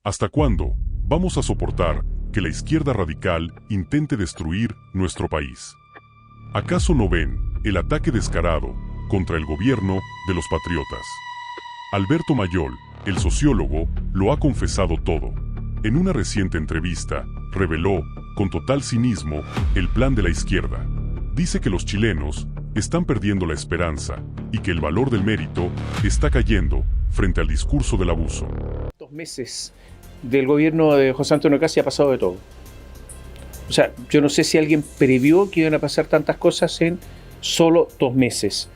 ¿Hasta cuándo vamos a soportar que la izquierda radical intente destruir nuestro país? ¿Acaso no ven el ataque descarado contra el gobierno de los patriotas? Alberto Mayol, el sociólogo, lo ha confesado todo. En una reciente entrevista, reveló, con total cinismo, el plan de la izquierda. Dice que los chilenos están perdiendo la esperanza y que el valor del mérito está cayendo frente al discurso del abuso. 2 meses del gobierno de José Antonio Kast ha pasado de todo. O sea, yo no sé si alguien previó que iban a pasar tantas cosas en solo 2 meses.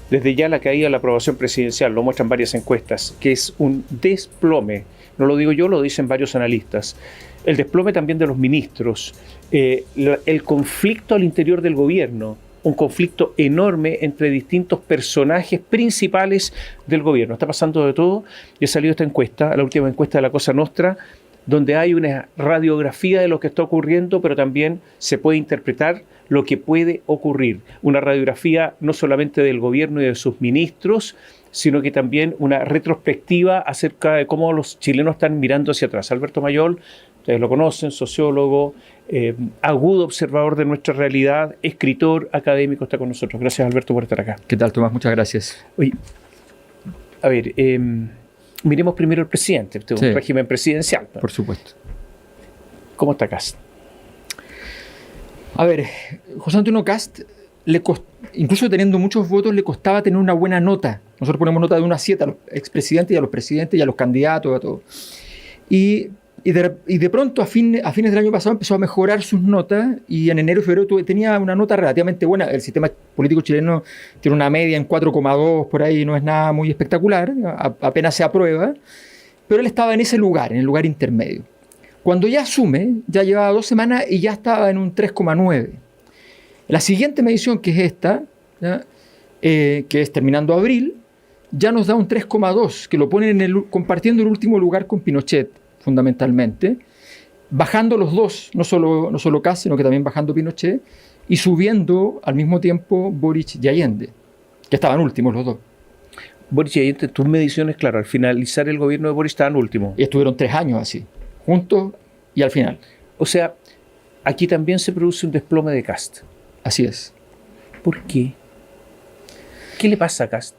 Desde ya la caída de la aprobación presidencial, lo muestran varias encuestas, que es un desplome. No lo digo yo, lo dicen varios analistas. El desplome también de los ministros, el conflicto al interior del gobierno, un conflicto enorme entre distintos personajes principales del gobierno. Está pasando de todo y ha salido esta encuesta, la última encuesta de la Cosa Nostra, donde hay una radiografía de lo que está ocurriendo, pero también se puede interpretar lo que puede ocurrir. Una radiografía no solamente del gobierno y de sus ministros, sino que también una retrospectiva acerca de cómo los chilenos están mirando hacia atrás. Alberto Mayol, ustedes lo conocen, sociólogo, agudo observador de nuestra realidad, escritor, académico, está con nosotros. Gracias, Alberto, por estar acá. ¿Qué tal, Tomás? Muchas gracias. Oye, a ver, miremos primero el presidente, un régimen presidencial, ¿no? Por supuesto. ¿Cómo está Kast? A ver, José Antonio Kast, incluso teniendo muchos votos, le costaba tener una buena nota. Nosotros ponemos nota de 1 a 7 a los expresidentes y a los presidentes y a los candidatos, a todos. Y de pronto, a fines del año pasado, empezó a mejorar sus notas y en enero y febrero tenía una nota relativamente buena. El sistema político chileno tiene una media en 4,2, por ahí no es nada muy espectacular, apenas se aprueba, pero él estaba en ese lugar, en el lugar intermedio. Cuando ya asume, ya llevaba 2 semanas y ya estaba en un 3,9. La siguiente medición, que es esta, que es terminando abril, ya nos da un 3,2, que lo pone compartiendo el último lugar con Pinochet, fundamentalmente, bajando los dos, no solo Kast, sino que también bajando Pinochet, y subiendo al mismo tiempo Boric y Allende, que estaban últimos los dos. Boric y Allende, tus mediciones, claro, al finalizar el gobierno de Boric estaban últimos. Y estuvieron 3 años así, juntos y al final. O sea, aquí también se produce un desplome de Kast. Así es. ¿Por qué? ¿Qué le pasa a Kast?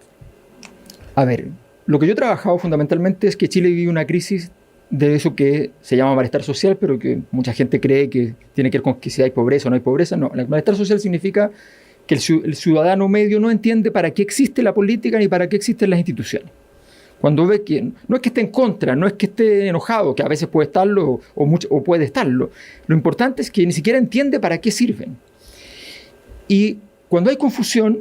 A ver, lo que yo he trabajado fundamentalmente es que Chile vive una crisis de eso que se llama malestar social, pero que mucha gente cree que tiene que ver con que si hay pobreza o no hay pobreza. No, el malestar social significa que el ciudadano medio no entiende para qué existe la política ni para qué existen las instituciones. Cuando ve que no es que esté en contra, no es que esté enojado, que a veces puede estarlo o puede estarlo. Lo importante es que ni siquiera entiende para qué sirven. Y cuando hay confusión,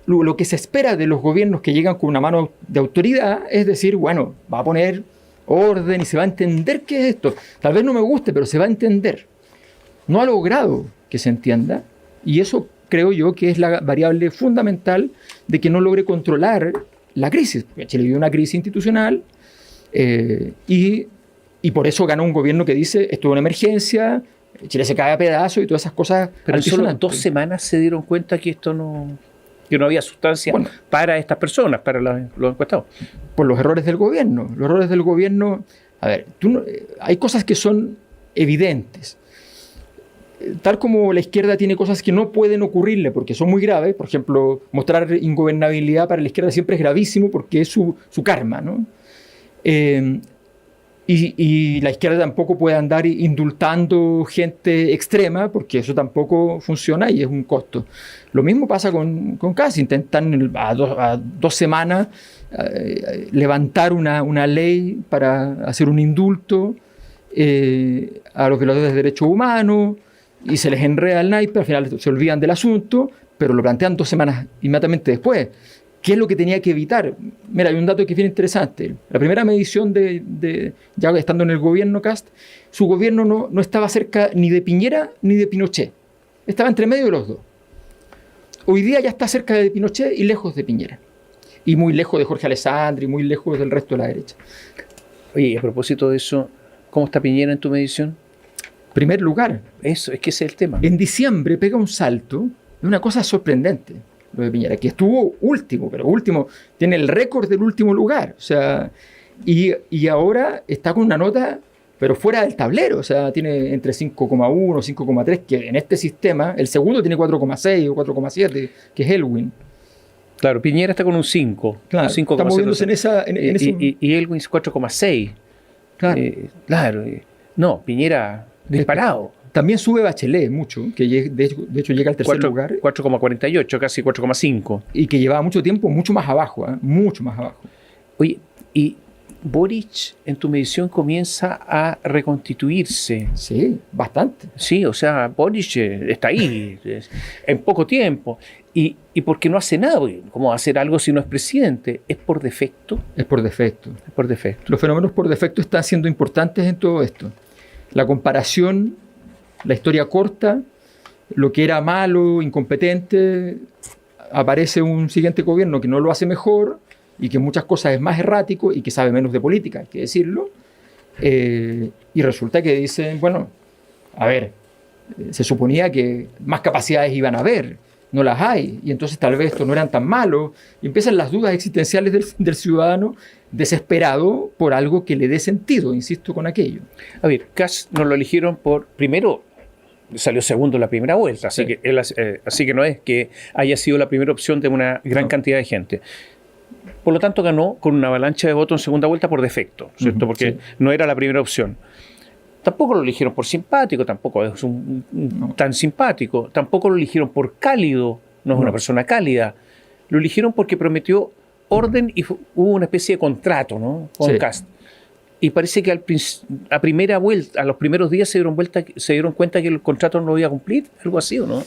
lo que se espera de los gobiernos que llegan con una mano de autoridad es decir, bueno, va a poner orden y se va a entender qué es esto. Tal vez no me guste, pero se va a entender. No ha logrado que se entienda y eso creo yo que es la variable fundamental de que no logre controlar la crisis. Porque Chile vive una crisis institucional y por eso ganó un gobierno que dice esto es una emergencia, Chile se cae a pedazos y todas esas cosas. Pero en solo 2 semanas se dieron cuenta que esto que no había sustancia para estas personas, para los encuestados. Por los errores del gobierno. Los errores del gobierno, a ver, hay cosas que son evidentes. Tal como la izquierda tiene cosas que no pueden ocurrirle porque son muy graves, por ejemplo, mostrar ingobernabilidad para la izquierda siempre es gravísimo porque es su karma, ¿no? Y la izquierda tampoco puede andar indultando gente extrema porque eso tampoco funciona y es un costo. Lo mismo pasa con Kast. Intentan a 2 semanas levantar una ley para hacer un indulto a los violadores de derechos humanos y se les enreda el naipe, al final se olvidan del asunto, pero lo plantean 2 semanas inmediatamente después. ¿Qué es lo que tenía que evitar? Mira, hay un dato que es bien interesante. La primera medición ya estando en el gobierno Kast, su gobierno no estaba cerca ni de Piñera ni de Pinochet. Estaba entre medio de los dos. Hoy día ya está cerca de Pinochet y lejos de Piñera. Y muy lejos de Jorge Alessandri, muy lejos del resto de la derecha. Oye, a propósito de eso, ¿cómo está Piñera en tu medición? Primer lugar. Eso, es que ese es el tema. En diciembre pega un salto, es una cosa sorprendente. Lo de Piñera, que estuvo último, pero último, tiene el récord del último lugar. O sea, Y ahora está con una nota, pero fuera del tablero, o sea, tiene entre 5,1, 5,3, que en este sistema, el segundo tiene 4,6 o 4,7, que es Elwin. Claro, Piñera está con un 5. Claro, 5, está moviéndose en esa... y Elwin 4,6. Claro. Claro. No, Piñera disparado. También sube Bachelet mucho, que de hecho llega al tercer lugar. 4,48, casi 4,5. Y que llevaba mucho tiempo mucho más abajo, mucho más abajo. Oye, y Boric, en tu medición, comienza a reconstituirse. Sí, bastante. Sí, o sea, Boric está ahí en poco tiempo. ¿Y por qué no hace nada? ¿Cómo va a hacer algo si no es presidente? ¿Es por defecto? Es por defecto. Es por defecto. Los fenómenos por defecto están siendo importantes en todo esto. La comparación, la historia corta, lo que era malo, incompetente, aparece un siguiente gobierno que no lo hace mejor y que en muchas cosas es más errático y que sabe menos de política, hay que decirlo. Y resulta que dicen, bueno, a ver, se suponía que más capacidades iban a haber, no las hay, y entonces tal vez estos no eran tan malos, y empiezan las dudas existenciales del ciudadano desesperado por algo que le dé sentido, insisto con aquello. A ver, Kast no lo eligieron primero, salió segundo en la primera vuelta, así, Sí. así que no es que haya sido la primera opción de una gran cantidad de gente. Por lo tanto, ganó con una avalancha de votos en segunda vuelta por defecto, ¿cierto? Porque sí. no era la primera opción. Tampoco lo eligieron por simpático, tampoco es tan simpático. Tampoco lo eligieron por cálido, no es una persona cálida. Lo eligieron porque prometió orden y hubo una especie de contrato, ¿no? Con Sí. Kast. Y parece que a primera vuelta, a los primeros días se dieron cuenta que el contrato no lo iba a cumplir, algo así, ¿o no?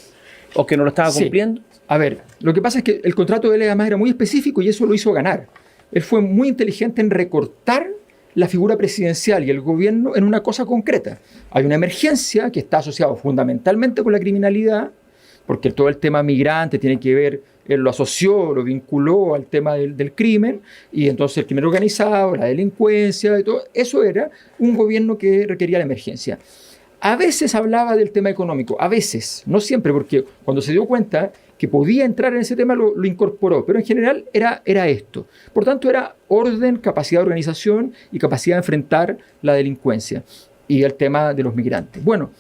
O que no lo estaba Sí. cumpliendo. A ver, lo que pasa es que el contrato de él además era muy específico y eso lo hizo ganar. Él fue muy inteligente en recortar la figura presidencial y el gobierno en una cosa concreta. Hay una emergencia que está asociada fundamentalmente con la criminalidad, porque todo el tema migrante tiene que ver, él lo asoció, lo vinculó al tema del crimen, y entonces el crimen organizado, la delincuencia, y todo eso era un gobierno que requería la emergencia. A veces hablaba del tema económico, a veces, no siempre, porque cuando se dio cuenta que podía entrar en ese tema lo incorporó, pero en general era esto. Por tanto, era orden, capacidad de organización y capacidad de enfrentar la delincuencia y el tema de los migrantes. Bueno,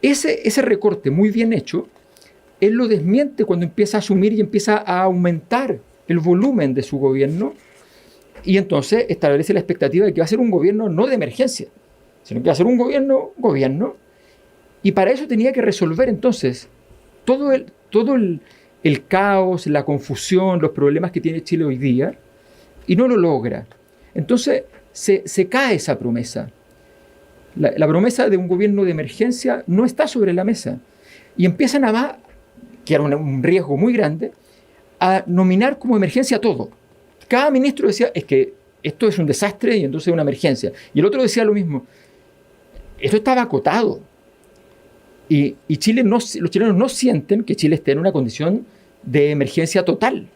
ese recorte muy bien hecho, él lo desmiente cuando empieza a asumir y empieza a aumentar el volumen de su gobierno y entonces establece la expectativa de que va a ser un gobierno no de emergencia, sino que va a ser un gobierno, y para eso tenía que resolver entonces todo el caos, la confusión, los problemas que tiene Chile hoy día, y no lo logra. Entonces se cae esa promesa. La promesa de un gobierno de emergencia no está sobre la mesa. Y empiezan que era un riesgo muy grande, a nominar como emergencia todo. Cada ministro decía, es que esto es un desastre y entonces es una emergencia. Y el otro decía lo mismo. Esto estaba acotado. Y los chilenos no sienten que Chile esté en una condición de emergencia total.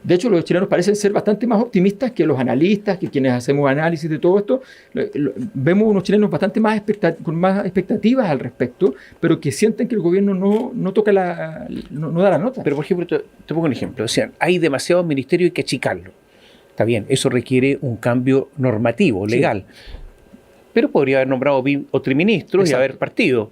De hecho, los chilenos parecen ser bastante más optimistas que los analistas, que quienes hacemos análisis de todo esto. Vemos unos chilenos bastante más con más expectativas al respecto, pero que sienten que el gobierno no toca no da la nota. Pero, por ejemplo, te pongo un ejemplo. Decían, hay demasiados ministerios y hay que achicarlo. Está bien, eso requiere un cambio normativo, legal. Sí. Pero podría haber nombrado otro ministro y haber partido.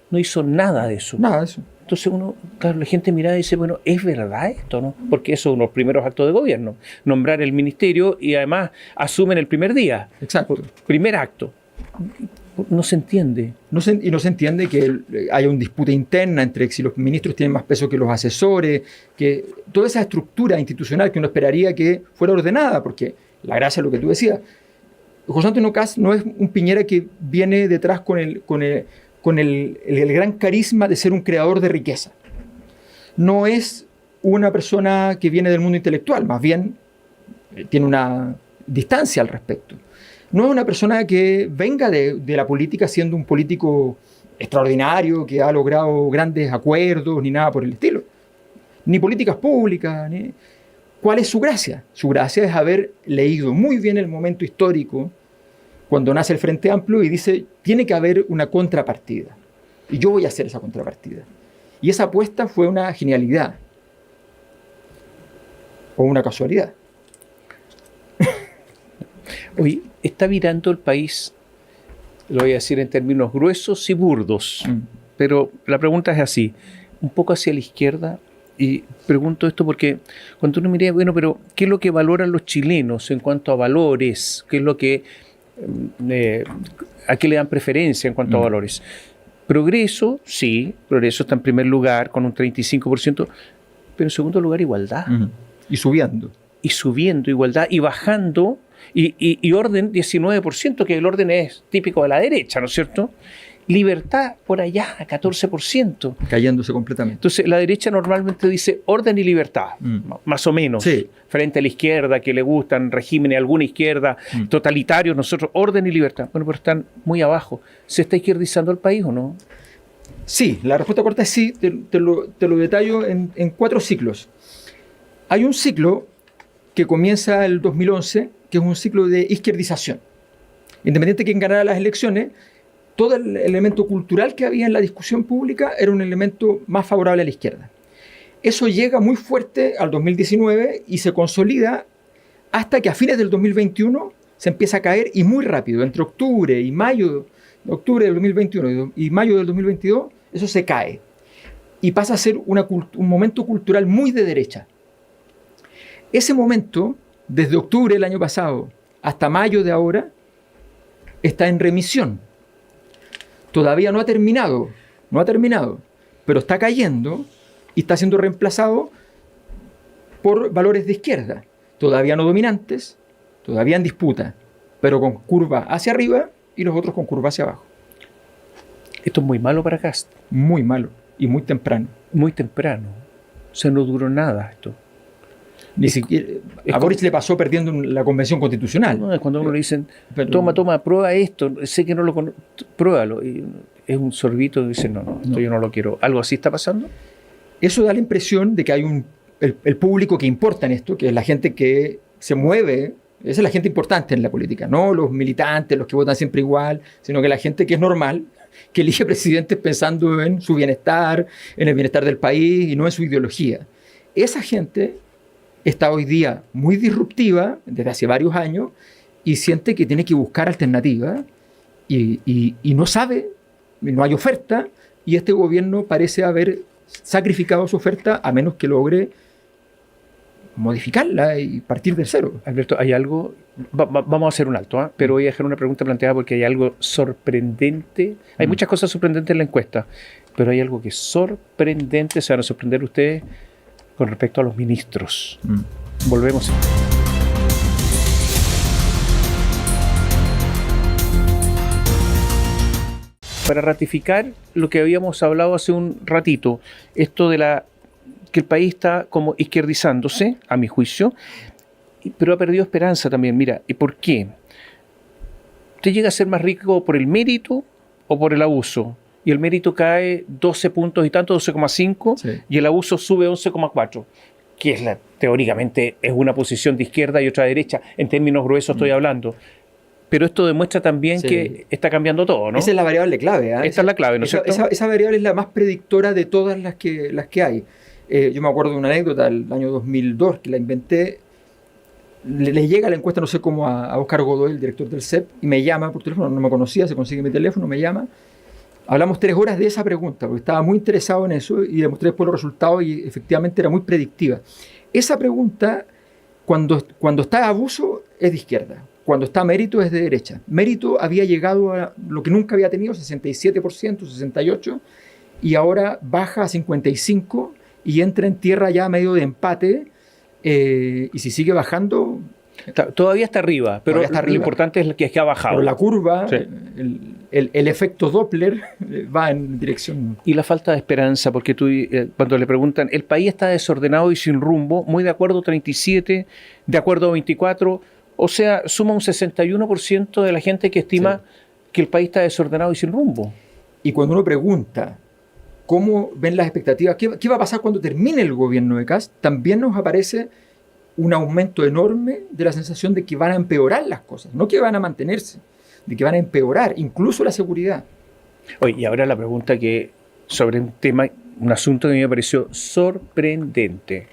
No hizo nada de eso. Nada de eso. Entonces la gente mira y dice, bueno, ¿es verdad esto, no? Porque eso es uno de los primeros actos de gobierno. Nombrar el ministerio y además asumen el primer día. Exacto. Primer acto. No se entiende. Y no se entiende que haya una disputa interna entre si los ministros tienen más peso que los asesores, que toda esa estructura institucional que uno esperaría que fuera ordenada, porque la gracia es lo que tú decías. José Antonio Kast no es un Piñera que viene detrás con el gran carisma de ser un creador de riqueza. No es una persona que viene del mundo intelectual, más bien tiene una distancia al respecto. No es una persona que venga de la política siendo un político extraordinario, que ha logrado grandes acuerdos, ni nada por el estilo. Ni políticas públicas. ¿Cuál es su gracia? Su gracia es haber leído muy bien el momento histórico cuando nace el Frente Amplio y dice, tiene que haber una contrapartida. Y yo voy a hacer esa contrapartida. Y esa apuesta fue una genialidad. O una casualidad. Hoy está virando el país, lo voy a decir en términos gruesos y burdos, pero la pregunta es así, un poco hacia la izquierda. Y pregunto esto porque cuando uno mira, bueno, pero ¿qué es lo que valoran los chilenos en cuanto a valores? ¿Qué es lo que a qué le dan preferencia en cuanto a valores? Progreso, sí, progreso está en primer lugar con un 35%, pero en segundo lugar igualdad. Y subiendo. Y subiendo igualdad y bajando, y orden 19%, que el orden es típico de la derecha, ¿no es cierto? Libertad por allá, 14%. Cayéndose completamente. Entonces, la derecha normalmente dice orden y libertad, más o menos. Sí. Frente a la izquierda, que le gustan regímenes, alguna izquierda, totalitarios, nosotros, orden y libertad. Bueno, pero están muy abajo. ¿Se está izquierdizando el país o no? Sí, la respuesta corta es sí. Te lo detallo en 4 ciclos. Hay un ciclo que comienza el 2011, que es un ciclo de izquierdización. Independiente de quién ganara las elecciones, todo el elemento cultural que había en la discusión pública era un elemento más favorable a la izquierda. Eso llega muy fuerte al 2019 y se consolida hasta que a fines del 2021 se empieza a caer, y muy rápido, entre octubre del 2021 y mayo del 2022, eso se cae y pasa a ser un momento cultural muy de derecha. Ese momento, desde octubre del año pasado hasta mayo de ahora, está en remisión. Todavía no ha terminado, pero está cayendo y está siendo reemplazado por valores de izquierda, todavía no dominantes, todavía en disputa, pero con curva hacia arriba y los otros con curva hacia abajo. Esto es muy malo para Kast. Muy malo y muy temprano. Muy temprano. O sea, no duró nada esto. Ni siquiera a Boric le pasó perdiendo la convención constitucional. No, es cuando uno le dicen, toma, prueba esto, sé que no lo conozco, pruébalo. Y es un sorbito y dice, no, esto yo no lo quiero. ¿Algo así está pasando? Eso da la impresión de que hay el público que importa en esto, que es la gente que se mueve, esa es la gente importante en la política, no los militantes, los que votan siempre igual, sino que la gente que es normal, que elige presidentes pensando en su bienestar, en el bienestar del país y no en su ideología. Esa gente está hoy día muy disruptiva desde hace varios años y siente que tiene que buscar alternativas y no sabe, no hay oferta, y este gobierno parece haber sacrificado su oferta a menos que logre modificarla y partir de cero. Alberto, hay algo, vamos a hacer un alto, pero voy a dejar una pregunta planteada porque hay algo sorprendente. Hay muchas cosas sorprendentes en la encuesta, pero hay algo que es sorprendente, se van a sorprender ustedes con respecto a los ministros. Volvemos. Para ratificar lo que habíamos hablado hace un ratito, esto de que el país está como izquierdizándose, a mi juicio, pero ha perdido esperanza también. Mira, ¿y por qué? ¿Usted llega a ser más rico por el mérito o por el abuso? Y el mérito cae 12 puntos y tanto, 12,5, sí, y el abuso sube 11,4, que es teóricamente es una posición de izquierda y otra de derecha, en términos gruesos estoy hablando. Pero esto demuestra también que está cambiando todo, ¿no? Esa es la variable clave. Esa es la clave, ¿no es cierto? Esa variable es la más predictora de todas las que hay. Yo me acuerdo de una anécdota del año 2002 que la inventé. Le llega la encuesta, no sé cómo, a Oscar Godoy, el director del CEP, y me llama por teléfono, no me conocía, se consigue mi teléfono, me llama. Hablamos 3 horas de esa pregunta, porque estaba muy interesado en eso y demostré después los resultados y efectivamente era muy predictiva. Esa pregunta, cuando está abuso, es de izquierda. Cuando está mérito, es de derecha. Mérito había llegado a lo que nunca había tenido, 67%, 68%, y ahora baja a 55% y entra en tierra ya medio de empate. Y si sigue bajando... Todavía está arriba, pero está arriba. Lo importante es que ha bajado. Pero la curva, sí, el efecto Doppler va en dirección... Y la falta de esperanza, porque tú cuando le preguntan, el país está desordenado y sin rumbo, muy de acuerdo 37, de acuerdo 24, o sea, suma un 61% de la gente que estima que el país está desordenado y sin rumbo. Y cuando uno pregunta cómo ven las expectativas, qué va a pasar cuando termine el gobierno de Kast, también nos aparece un aumento enorme de la sensación de que van a empeorar las cosas, no que van a mantenerse, de que van a empeorar, incluso la seguridad. Oye, y ahora la pregunta sobre un tema, un asunto que a mí me pareció sorprendente,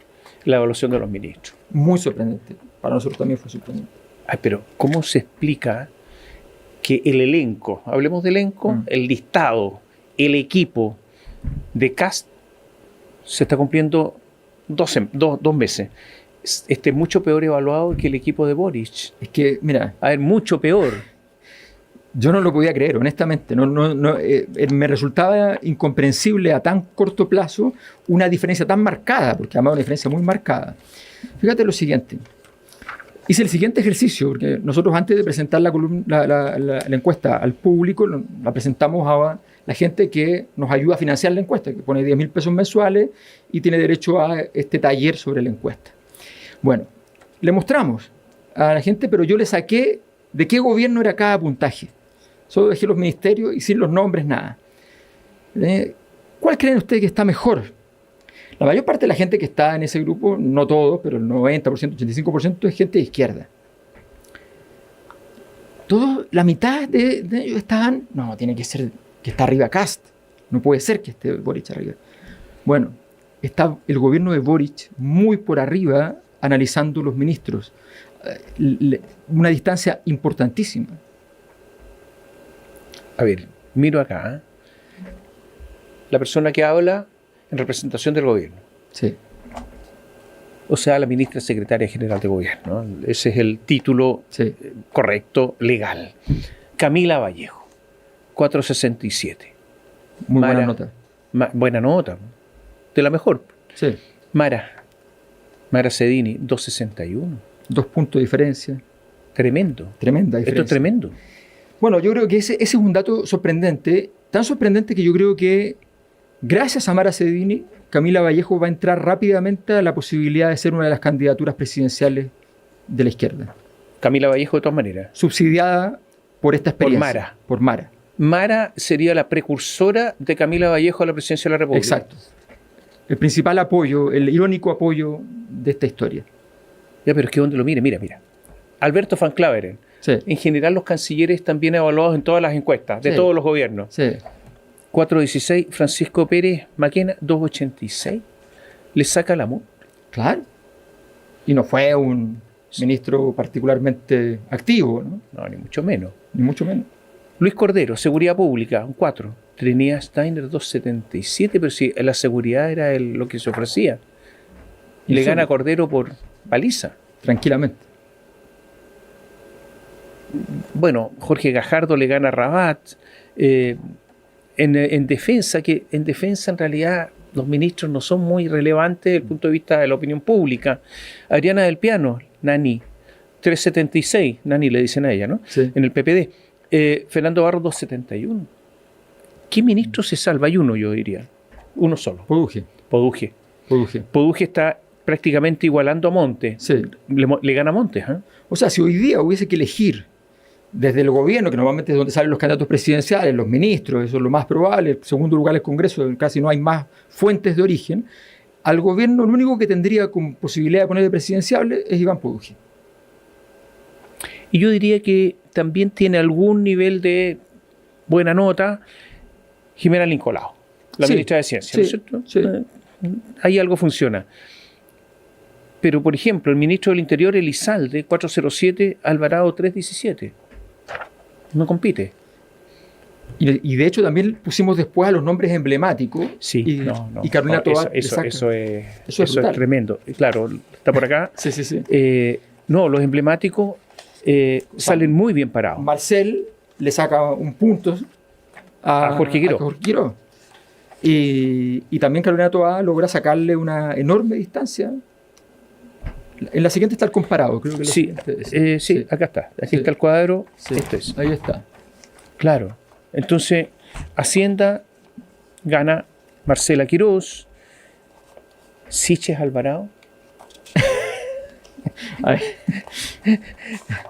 la evaluación de los ministros. Muy sorprendente, para nosotros también fue sorprendente. Ay, pero ¿cómo se explica que el elenco, hablemos de elenco, el listado, el equipo de Kast se está cumpliendo 2 meses? Este es mucho peor evaluado que el equipo de Boric. Es que, mira, A ver, mucho peor. yo no lo podía creer, honestamente. Me resultaba incomprensible a tan corto plazo una diferencia tan marcada, porque además una diferencia muy marcada. Fíjate lo siguiente. Hice el siguiente ejercicio, porque nosotros antes de presentar la encuesta al público, la presentamos a la gente que nos ayuda a financiar la encuesta, que pone 10.000 pesos mensuales y tiene derecho a este taller sobre la encuesta. Bueno, le mostramos a la gente, pero yo le saqué de qué gobierno era cada puntaje. Solo dejé los ministerios y sin los nombres, nada. ¿Cuál creen ustedes que está mejor? La mayor parte de la gente que está en ese grupo, no todos, pero el 90%, 85% es gente de izquierda. La mitad de ellos estaban, no, tiene que ser que está arriba Kast. No puede ser que esté Boric arriba. Bueno, está el gobierno de Boric muy por arriba analizando los ministros. Una distancia importantísima. A ver, miro acá. La persona que habla en representación del gobierno. Sí. O sea, la ministra secretaria general de gobierno. Ese es el título correcto, legal. Camila Vallejo, 467. Muy Mara, buena nota. Buena nota. De la mejor. Sí. Mara Cedini, 261. 2 puntos de diferencia. Tremendo. Tremenda diferencia. Esto es tremendo. Bueno, yo creo que ese es un dato sorprendente. Tan sorprendente que yo creo que gracias a Mara Cedini, Camila Vallejo va a entrar rápidamente a la posibilidad de ser una de las candidaturas presidenciales de la izquierda. Camila Vallejo, de todas maneras. Subsidiada por esta experiencia. Por Mara. Mara sería la precursora de Camila Vallejo a la presidencia de la República. Exacto. El principal apoyo, el irónico apoyo de esta historia. Ya, pero es que donde lo mire, mira. Alberto Van Claveren. Sí. En general, los cancilleres están bien evaluados en todas las encuestas, de todos los gobiernos. Sí. 416, Francisco Pérez Maquena, 286. Le saca la MUD. Claro. Y no fue un ministro particularmente activo, ¿no? No, ni mucho menos. Ni mucho menos. Luis Cordero, Seguridad Pública, un 4. Trinidad Steiner, 277, pero si la seguridad era lo que se ofrecía. Y le gana Cordero por paliza. Tranquilamente. Bueno, Jorge Gajardo le gana a Rabat. En defensa, que en defensa en realidad los ministros no son muy relevantes desde el punto de vista de la opinión pública. Adriana del Piano, Nani, 376, Nani le dicen a ella, ¿no? Sí. En el PPD. Fernando Barros, 271. ¿Qué ministro se salva? Hay uno, yo diría. Uno solo. Poduje está prácticamente igualando a Montes. Sí. Le gana a Montes. O sea, si hoy día hubiese que elegir desde el gobierno, que normalmente es donde salen los candidatos presidenciales, los ministros, eso es lo más probable, en segundo lugar el Congreso, casi no hay más fuentes de origen, al gobierno lo único que tendría con posibilidad de poner de presidenciable es Iván Poduje. Y yo diría que también tiene algún nivel de buena nota Jimena Lincolao, la ministra de Ciencia, ¿no es cierto? Sí. Ahí algo funciona. Pero, por ejemplo, el ministro del Interior, Elizalde, 407, Alvarado, 317. No compite. Y de hecho también pusimos después a los nombres emblemáticos. Sí, y Carolina Tovar. Eso es tremendo. Claro, está por acá. Sí. Los emblemáticos salen muy bien parados. Marcel le saca un punto a Jorge Quiró. Y también Carolina Tovar logra sacarle una enorme distancia. En la siguiente está el comparado, creo que sí, acá está. Aquí está el cuadro. Sí, este es. Ahí está. Claro. Entonces, Hacienda gana Marcela Quirós, Siches Alvarado.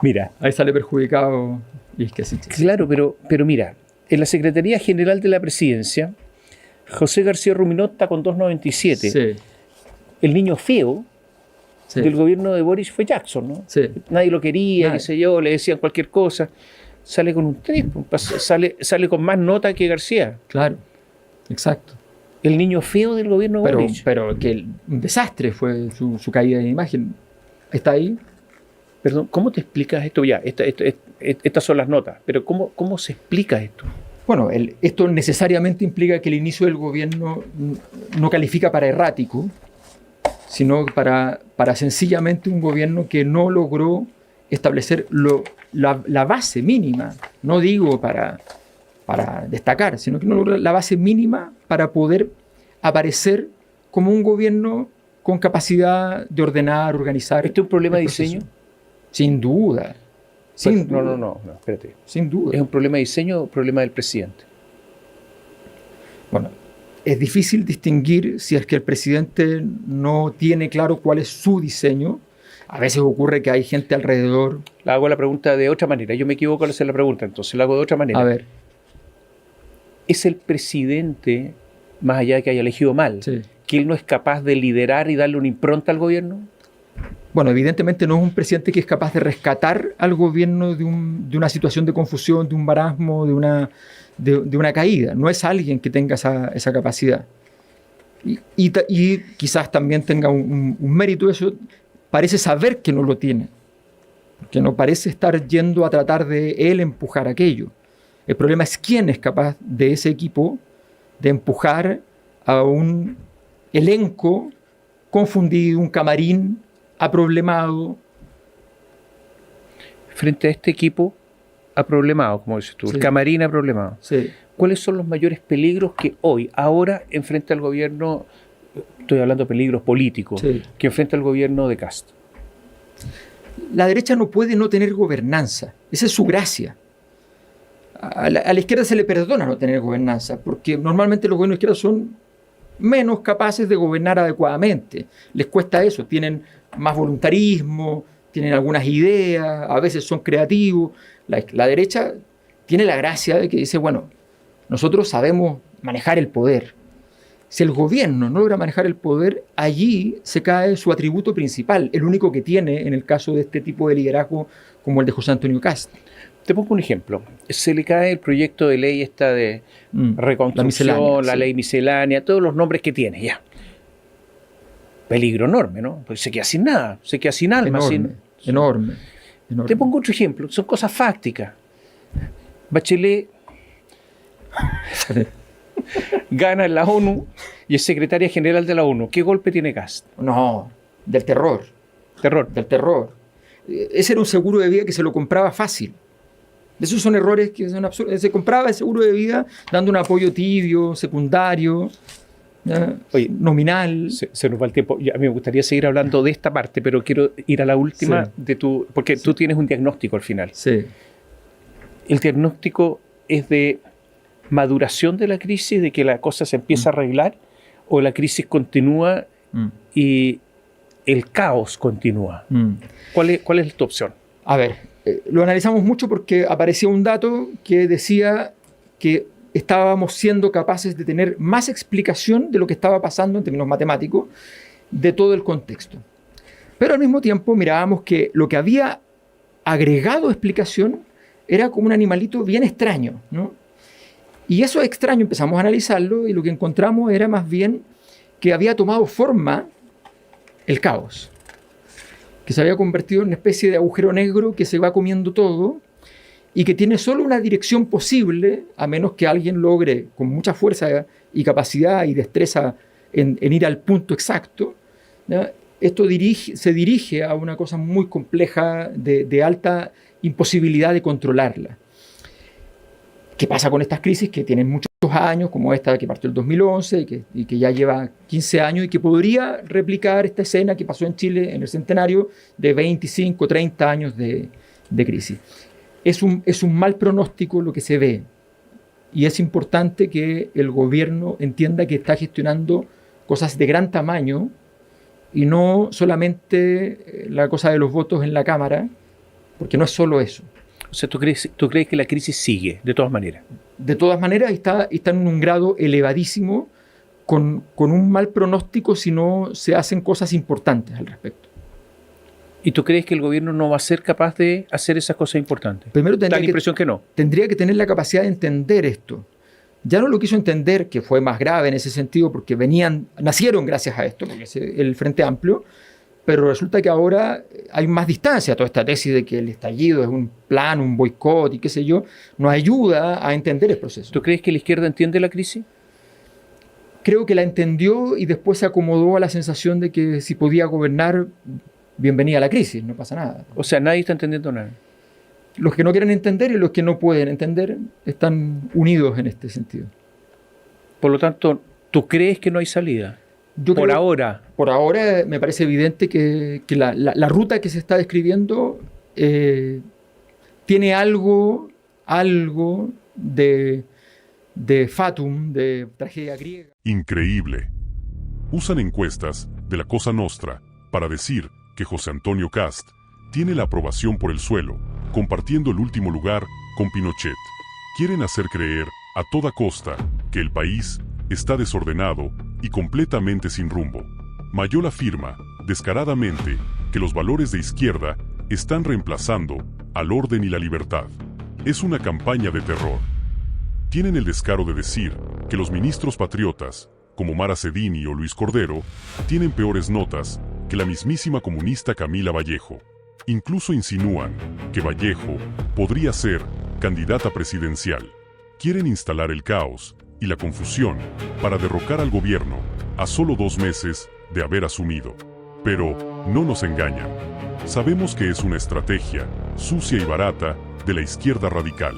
Mira. Ahí sale perjudicado. Y es que Siches. Claro, pero mira, en la Secretaría General de la Presidencia, José García Ruminot está con 297. Sí. El niño feo del gobierno de Boris fue Jackson, ¿no? Sí. Nadie lo quería, qué sé yo, le decían cualquier cosa. Sale con un 3, sale con más nota que García. Claro, exacto. El niño feo del gobierno de Boris. Pero que un desastre fue su caída de imagen. Está ahí. Perdón, ¿cómo te explicas esto? Ya, estas son las notas, pero ¿cómo se explica esto? Bueno, esto necesariamente implica que el inicio del gobierno no califica para errático, sino para sencillamente un gobierno que no logró establecer la base mínima, no digo para destacar, sino que no logró la base mínima para poder aparecer como un gobierno con capacidad de ordenar, organizar. ¿Este es un problema de diseño? Sin duda. Sin duda. No, espérate. Sin duda. ¿Es un problema de diseño o un problema del presidente? Bueno, es difícil distinguir si es que el presidente no tiene claro cuál es su diseño. A veces ocurre que hay gente alrededor. Hago la pregunta de otra manera. Yo me equivoco al hacer la pregunta, entonces la hago de otra manera. A ver. ¿Es el presidente, más allá de que haya elegido mal, Sí. que él no es capaz de liderar y darle una impronta al gobierno? Bueno, evidentemente no es un presidente que es capaz de rescatar al gobierno de una situación de confusión, de un marasmo, de una caída. No es alguien que tenga esa capacidad. Y quizás también tenga un mérito eso. Parece saber que no lo tiene. Que no parece estar yendo a tratar de él empujar aquello. El problema es quién es capaz de ese equipo de empujar a un elenco confundido, un camarín aproblemado. Frente a este equipo aproblemado, como dices tú, Sí. el camarín aproblemado. Sí. ¿Cuáles son los mayores peligros que ahora enfrenta el gobierno? Estoy hablando de peligros políticos, Sí. que enfrenta el gobierno de Kast. La derecha no puede no tener gobernanza. Esa es su gracia. A la izquierda se le perdona no tener gobernanza, porque normalmente los gobiernos de izquierda son menos capaces de gobernar adecuadamente. Les cuesta eso, tienen más voluntarismo, tienen algunas ideas, a veces son creativos. La derecha tiene la gracia de que dice, bueno, nosotros sabemos manejar el poder. Si el gobierno no logra manejar el poder, allí se cae su atributo principal, el único que tiene en el caso de este tipo de liderazgo como el de José Antonio Kast. Te pongo un ejemplo. Se le cae el proyecto de ley esta de reconstrucción, la sí. ley miscelánea, todos los nombres que tiene, ya. Peligro enorme, ¿no? Pues se queda sin nada, se queda sin alma. Enorme. Te pongo otro ejemplo, son cosas fácticas. Bachelet gana en la ONU y es secretaria general de la ONU. ¿Qué golpe tiene Kast? No, del terror. Terror. Del terror. Ese era un seguro de vida que se lo compraba fácil. Esos son errores que son absurdos. Se compraba el seguro de vida dando un apoyo tibio, secundario, Oye, nominal. Se nos va el tiempo. A mí me gustaría seguir hablando de esta parte, pero quiero ir a la última Sí. de porque tú tienes un diagnóstico al final. Sí. El diagnóstico es de maduración de la crisis, de que la cosa se empieza a arreglar, o la crisis continúa y el caos continúa. ¿Cuál es tu opción? A ver, lo analizamos mucho porque aparecía un dato que decía que estábamos siendo capaces de tener más explicación de lo que estaba pasando en términos matemáticos de todo el contexto. Pero al mismo tiempo mirábamos que lo que había agregado explicación era como un animalito bien extraño, ¿no? Y eso extraño empezamos a analizarlo y lo que encontramos era más bien que había tomado forma el caos, que se había convertido en una especie de agujero negro que se va comiendo todo y que tiene solo una dirección posible, a menos que alguien logre con mucha fuerza y capacidad y destreza en ir al punto exacto, ¿no? Esto se dirige a una cosa muy compleja de alta imposibilidad de controlarla. ¿Qué pasa con estas crisis que tienen muchos años, como esta que partió el 2011 y que ya lleva 15 años y que podría replicar esta escena que pasó en Chile en el centenario de 25, 30 años de crisis? Es un mal pronóstico lo que se ve y es importante que el gobierno entienda que está gestionando cosas de gran tamaño y no solamente la cosa de los votos en la Cámara, porque no es solo eso. O sea, ¿tú crees que la crisis sigue, de todas maneras? De todas maneras, está en un grado elevadísimo, con un mal pronóstico si no se hacen cosas importantes al respecto. ¿Y tú crees que el gobierno no va a ser capaz de hacer esas cosas importantes? Primero Da la impresión que no. Tendría que tener la capacidad de entender esto. Ya no lo quiso entender, que fue más grave en ese sentido, porque nacieron gracias a esto, porque el Frente Amplio, pero resulta que ahora hay más distancia. Toda esta tesis de que el estallido es un plan, un boicot y qué sé yo, nos ayuda a entender el proceso. ¿Tú crees que la izquierda entiende la crisis? Creo que la entendió y después se acomodó a la sensación de que si podía gobernar, bienvenida a la crisis, no pasa nada. O sea, nadie está entendiendo nada. Los que no quieren entender y los que no pueden entender están unidos en este sentido. Por lo tanto, ¿tú crees que no hay salida? Por ahora. Por ahora me parece evidente que la ruta que se está describiendo tiene algo de fatum, de tragedia griega. Increíble. Usan encuestas de la Cosa Nostra para decir que José Antonio Kast tiene la aprobación por el suelo, compartiendo el último lugar con Pinochet. Quieren hacer creer a toda costa que el país está desordenado y completamente sin rumbo. Mayol afirma, descaradamente, que los valores de izquierda están reemplazando al orden y la libertad. Es una campaña de terror. Tienen el descaro de decir que los ministros patriotas, como Mara Cedini o Luis Cordero, tienen peores notas que la mismísima comunista Camila Vallejo. Incluso insinúan que Vallejo podría ser candidata presidencial. Quieren instalar el caos y la confusión para derrocar al gobierno a solo 2 meses de haber asumido. Pero no nos engañan. Sabemos que es una estrategia sucia y barata de la izquierda radical.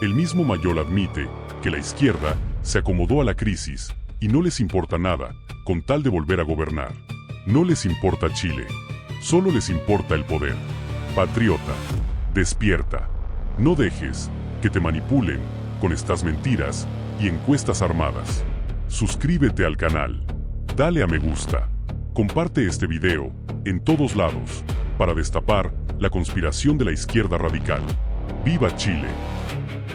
El mismo Mayol admite que la izquierda se acomodó a la crisis y no les importa nada con tal de volver a gobernar. No les importa Chile, solo les importa el poder. Patriota, despierta. No dejes que te manipulen con estas mentiras y encuestas armadas. Suscríbete al canal, dale a me gusta, comparte este video en todos lados para destapar la conspiración de la izquierda radical. ¡Viva Chile!